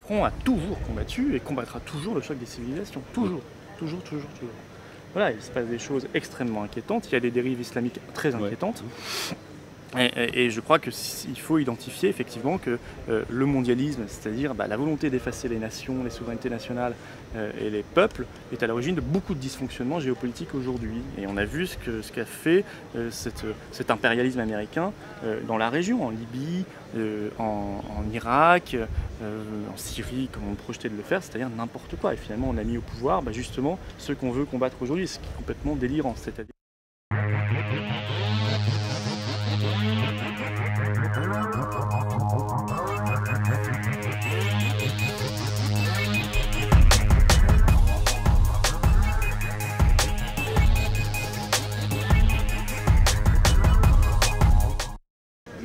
Front a toujours combattu et combattra toujours le choc des civilisations. Toujours, toujours, toujours, toujours. Voilà, il se passe des choses extrêmement inquiétantes. Il y a des dérives islamiques très inquiétantes. Et je crois qu'il faut identifier effectivement que le mondialisme, c'est-à-dire la volonté d'effacer les nations, les souverainetés nationales et les peuples, est à l'origine de beaucoup de dysfonctionnements géopolitiques aujourd'hui. Et on a vu ce qu'a fait cet impérialisme américain dans la région, en Libye, en Irak, en Syrie, comme on projetait de le faire, c'est-à-dire n'importe quoi. Et finalement, on a mis au pouvoir justement ceux qu'on veut combattre aujourd'hui, ce qui est complètement délirant. C'est-à-dire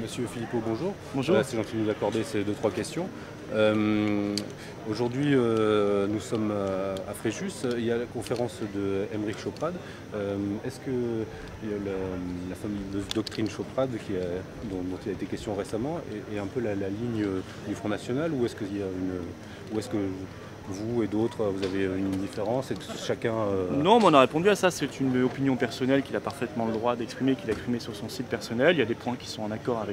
Monsieur Philippot, bonjour. Bonjour. C'est gentil de nous accorder ces 2-3 questions. Aujourd'hui, nous sommes à Fréjus. Il y a la conférence de Aymeric Choprade. Est-ce que la fameuse doctrine Choprade, dont il a été question récemment, est un peu la ligne du Front National, ou est-ce que vous et d'autres, vous avez une différence et que chacun... Non, mais on a répondu à ça. C'est une opinion personnelle qu'il a parfaitement le droit d'exprimer, qu'il a exprimé sur son site personnel. Il y a des points qui sont en accord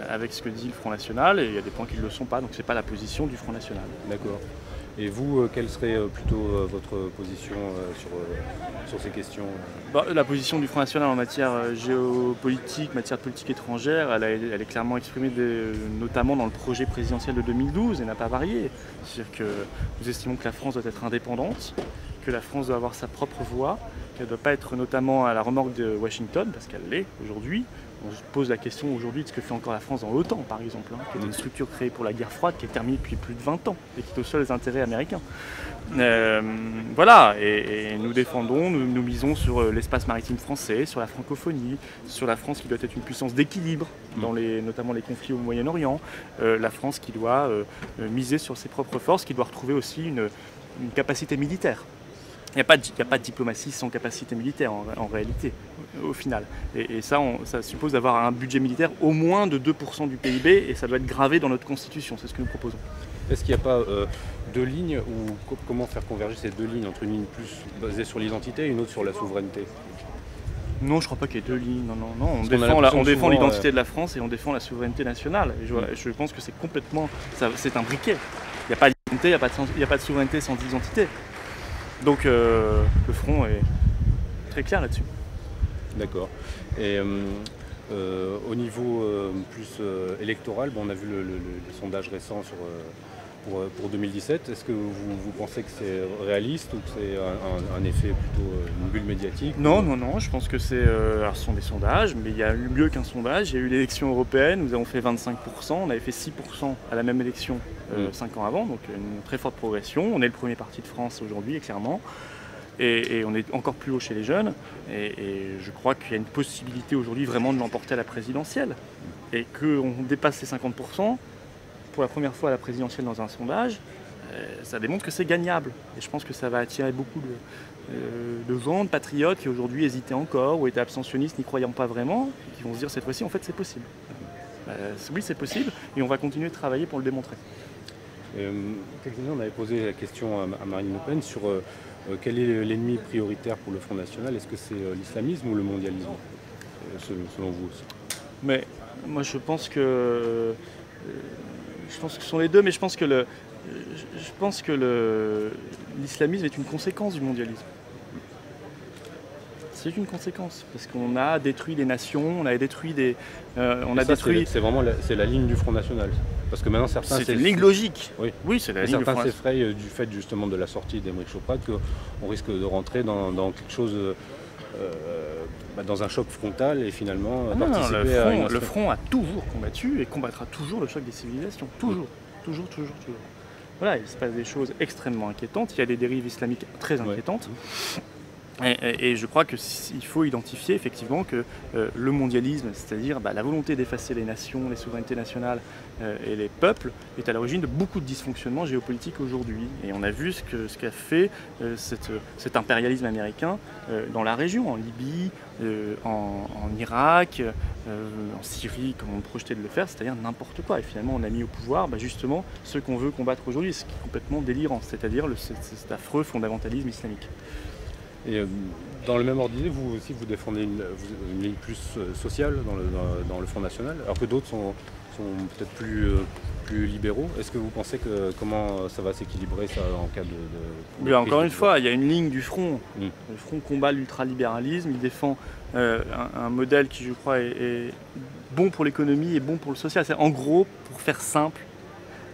avec ce que dit le Front National et il y a des points qui ne le sont pas. Donc c'est pas la position du Front National. D'accord. Et vous, quelle serait plutôt votre position sur ces questions? La position du Front National en matière géopolitique, matière de politique étrangère, elle est clairement exprimée notamment dans le projet présidentiel de 2012 et n'a pas varié. C'est-à-dire que nous estimons que la France doit être indépendante, que la France doit avoir sa propre voix, qu'elle ne doit pas être notamment à la remorque de Washington, parce qu'elle l'est aujourd'hui. On se pose la question aujourd'hui de ce que fait encore la France dans l'OTAN, par exemple, qui est une structure créée pour la guerre froide, qui est terminée depuis plus de 20 ans et qui est aux seuls intérêts américains. Voilà, et nous défendons, nous misons sur l'espace maritime français, sur la francophonie, sur la France qui doit être une puissance d'équilibre, dans notamment les conflits au Moyen-Orient, la France qui doit miser sur ses propres forces, qui doit retrouver aussi une capacité militaire. Il n'y a pas de diplomatie sans capacité militaire en réalité, au final. Et ça suppose d'avoir un budget militaire au moins de 2% du PIB et ça doit être gravé dans notre constitution, c'est ce que nous proposons. Est-ce qu'il n'y a pas deux lignes ou comment faire converger ces deux lignes entre une ligne plus basée sur l'identité et une autre sur la souveraineté? Non, je ne crois pas qu'il y ait deux lignes. Non. On défend l'identité de la France et on défend la souveraineté nationale. Et je pense que c'est complètement... C'est un briquet. Il n'y a pas d'identité, il n'y a pas de souveraineté sans identité. Donc le front est très clair là-dessus. D'accord. Et au niveau plus électoral, on a vu le sondage récent pour 2017. Est-ce que vous pensez que c'est réaliste ou que c'est un effet plutôt une bulle médiatique? Non, je pense que ce sont des sondages, mais il y a eu mieux qu'un sondage. Il y a eu l'élection européenne, nous avons fait 25%, on avait fait 6% à la même élection 5 ans avant, donc une très forte progression. On est le premier parti de France aujourd'hui, clairement. Et on est encore plus haut chez les jeunes. Et je crois qu'il y a une possibilité aujourd'hui vraiment de l'emporter à la présidentielle. Et qu'on dépasse les 50%, pour la première fois à la présidentielle dans un sondage, ça démontre que c'est gagnable. Et je pense que ça va attirer beaucoup de gens, de patriotes qui aujourd'hui hésitaient encore ou étaient abstentionnistes, n'y croyant pas vraiment, et qui vont se dire cette fois-ci, en fait, c'est possible. Oui, c'est possible, et on va continuer de travailler pour le démontrer. Quelques années, on avait posé la question à Marine Le Pen sur quel est l'ennemi prioritaire pour le Front National. Est-ce que c'est l'islamisme ou le mondialisme, selon vous aussi? Mais moi, je pense que ce sont les deux, mais je pense que l'islamisme est une conséquence du mondialisme. C'est une conséquence, parce qu'on a détruit des nations, on a détruit des... C'est vraiment la ligne du Front National. Parce que maintenant certains... C'est une ligne logique. Oui, c'est la ligne du Front National. Certains s'effrayent du fait justement de la sortie d'Aymeric Choprade qu'on risque de rentrer dans quelque chose... dans un choc frontal et finalement participer à une... Le Front a toujours combattu et combattra toujours le choc des civilisations. Toujours. Toujours. Voilà, il se passe des choses extrêmement inquiétantes. Il y a des dérives islamiques très inquiétantes. Et je crois qu'il faut identifier effectivement que le mondialisme, c'est-à-dire la volonté d'effacer les nations, les souverainetés nationales et les peuples, est à l'origine de beaucoup de dysfonctionnements géopolitiques aujourd'hui. Et on a vu ce qu'a fait cet impérialisme américain dans la région, en Libye, en Irak, en Syrie, comme on projetait de le faire, c'est-à-dire n'importe quoi. Et finalement, on a mis au pouvoir justement ceux qu'on veut combattre aujourd'hui, ce qui est complètement délirant, c'est-à-dire cet affreux fondamentalisme islamique. Et dans le même ordre d'idée, vous aussi vous défendez une ligne plus sociale dans le Front National, alors que d'autres sont peut-être plus libéraux. Est-ce que vous pensez comment ça va s'équilibrer ça en cas de encore une fois, il y a une ligne du Front. Le Front combat l'ultralibéralisme, il défend un modèle qui, je crois, est bon pour l'économie et bon pour le social. En gros, pour faire simple,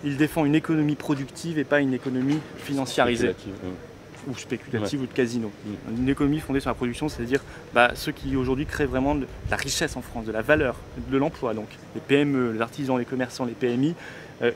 il défend une économie productive et pas une économie financiarisée. Ou spéculative ou de casino. Une économie fondée sur la production, c'est-à-dire ceux qui aujourd'hui créent vraiment de la richesse en France, de la valeur, de l'emploi. Donc les PME, les artisans, les commerçants, les PMI,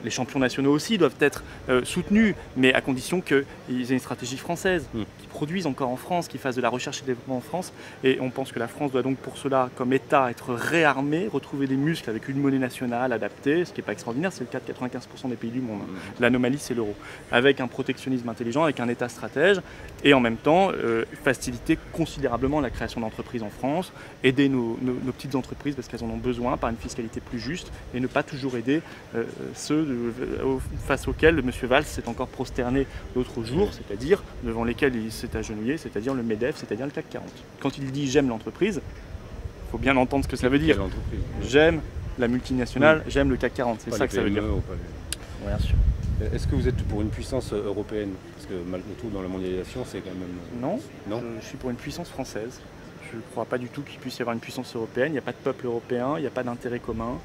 les champions nationaux aussi doivent être soutenus, mais à condition qu'ils aient une stratégie française, qui produisent encore en France, qui fassent de la recherche et développement en France. Et on pense que la France doit donc pour cela, comme État, être réarmée, retrouver des muscles avec une monnaie nationale adaptée, ce qui n'est pas extraordinaire, c'est le cas de 95% des pays du monde. L'anomalie, c'est l'euro. Avec un protectionnisme intelligent, avec un État stratège, et en même temps faciliter considérablement la création d'entreprises en France, aider nos petites entreprises parce qu'elles en ont besoin par une fiscalité plus juste, et ne pas toujours aider ceux face auxquels M. Valls s'est encore prosterné l'autre jour, c'est-à-dire devant lesquels il s'est agenouillé, c'est-à-dire le MEDEF, c'est-à-dire le CAC 40. Quand il dit « j'aime l'entreprise », il faut bien entendre ce que ça veut dire. J'aime la multinationale, j'aime le CAC 40, c'est ça que ça veut dire. Bien sûr. Est-ce que vous êtes pour une puissance européenne? Parce que malgré tout, dans la mondialisation, c'est quand même... Non, je suis pour une puissance française. Je ne crois pas du tout qu'il puisse y avoir une puissance européenne. Il n'y a pas de peuple européen, il n'y a pas d'intérêt commun.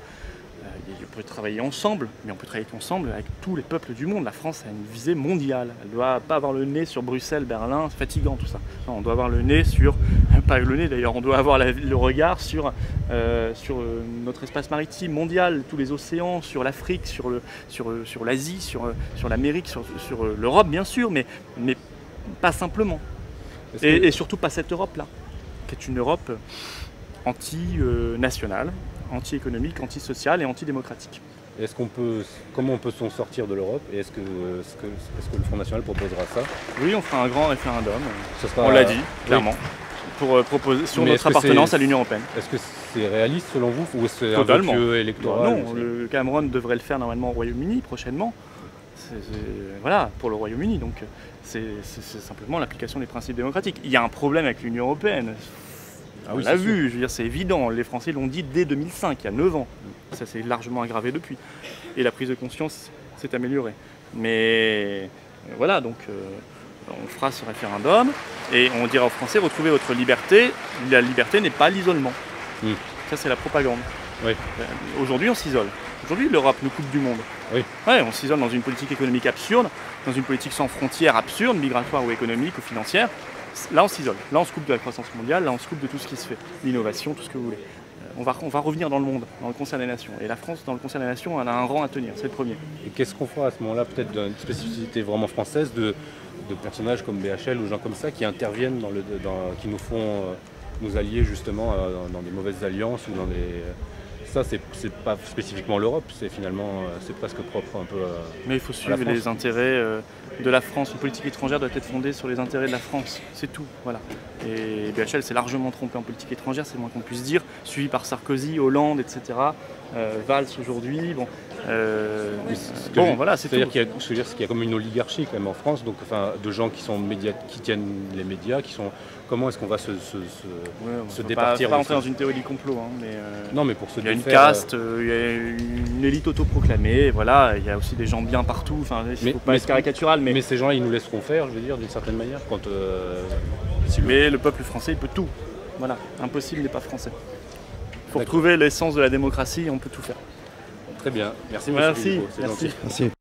On peut travailler ensemble, mais on peut travailler ensemble avec tous les peuples du monde. La France a une visée mondiale. Elle ne doit pas avoir le nez sur Bruxelles, Berlin, c'est fatigant tout ça. Non, on doit avoir le nez sur, pas le nez d'ailleurs, on doit avoir le regard sur notre espace maritime mondial, tous les océans, sur l'Afrique, sur l'Asie, sur l'Amérique, sur l'Europe bien sûr, mais pas simplement. Et surtout pas cette Europe-là, qui est une Europe anti-nationale, anti-économique, anti-sociale et anti-démocratique. Comment on peut s'en sortir de l'Europe? Et est-ce que le Front National proposera ça? Oui, on fera un grand référendum, on l'a dit, clairement, pour proposer sur notre appartenance à l'Union européenne. Est-ce que c'est réaliste selon vous, ou c'est un vœu électoral? Non, le Cameron devrait le faire normalement au Royaume-Uni prochainement. Voilà, pour le Royaume-Uni, donc c'est simplement l'application des principes démocratiques. Il y a un problème avec l'Union européenne. On l'a vu, je veux dire, c'est évident, les Français l'ont dit dès 2005, il y a 9 ans. Ça s'est largement aggravé depuis. Et la prise de conscience s'est améliorée. Mais voilà, donc on fera ce référendum et on dira aux Français, retrouvez votre liberté. La liberté n'est pas l'isolement. Ça, c'est la propagande. Aujourd'hui, on s'isole. Aujourd'hui, l'Europe nous coupe du monde. On s'isole dans une politique économique absurde, dans une politique sans frontières absurde, migratoire ou économique ou financière. Là, on s'isole. Là, on se coupe de la croissance mondiale. Là, on se coupe de tout ce qui se fait. L'innovation, tout ce que vous voulez. On va revenir dans le monde, dans le Concert des Nations. Et la France, dans le Concert des Nations, elle a un rang à tenir. C'est le premier. Et qu'est-ce qu'on fera à ce moment-là, peut-être d'une spécificité vraiment française de personnages comme BHL ou gens comme ça qui interviennent, qui nous font nous allier justement dans des mauvaises alliances ou dans des... Ça, c'est pas spécifiquement l'Europe, c'est finalement, c'est presque propre un peu à... Mais il faut suivre les intérêts de la France. Une politique étrangère doit être fondée sur les intérêts de la France, c'est tout, voilà. Et BHL s'est largement trompé en politique étrangère, c'est le moins qu'on puisse dire, suivi par Sarkozy, Hollande, etc. Valls aujourd'hui, voilà, c'est tout. C'est-à-dire qu'il y a comme une oligarchie quand même en France, donc, enfin, de gens qui tiennent les médias, qui sont... Comment est-ce qu'on va se départir? On va pas rentrer dans une théorie du complot, mais non, mais pour se il y a une caste, il y a une élite autoproclamée, voilà, il y a aussi des gens bien partout, enfin, il ne faut pas être caricatural. Mais ces gens-là, ils nous laisseront faire, je veux dire, d'une certaine manière. Mais le peuple français, il peut tout. Voilà, impossible n'est pas français. Il faut retrouver l'essence de la démocratie et on peut tout faire. Très bien, merci monsieur. Merci.